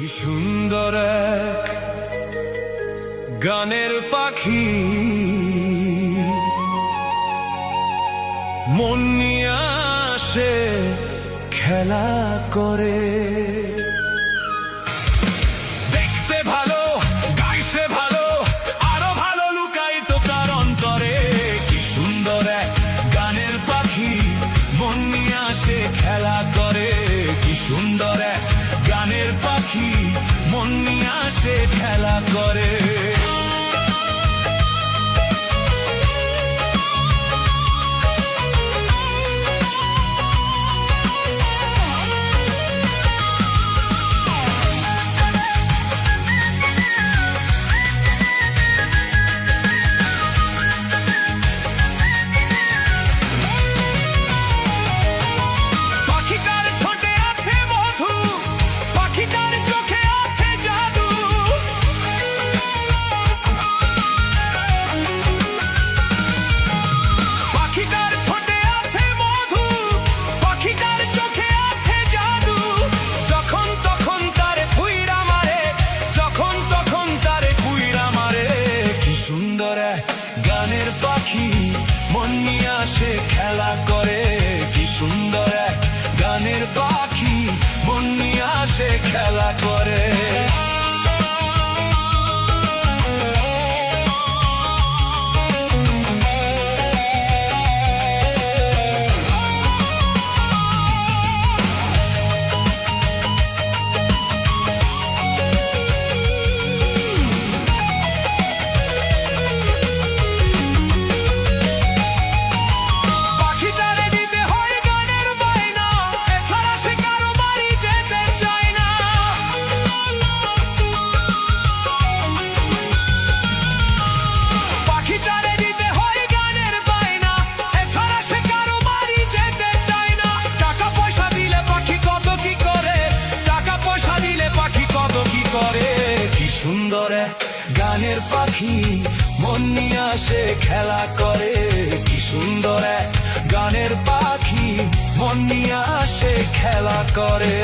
কি সুন্দর এক গানের পাখি, মন নিয়ে আসে খেলা করে। দেখতে ভালো, গাইছে ভালো, আরো ভালো লুকায়িত তার অন্তরে। কি সুন্দর এক গানের পাখি, মন নিয়ে আসে খেলা করে। কি সুন্দর এক গানের পাখি, মন নিয়ে আসে খেলা করে। গানের পাখি মন নিয়ে আসে খেলা করে। কি সুন্দর এক গানের পাখি, মন নিয়ে আসে খেলা করে। সুন্দর গানের পাখি মন নিয়ে আসে খেলা করে। কি সুন্দর গানের পাখি মন নিয়ে আসে খেলা করে।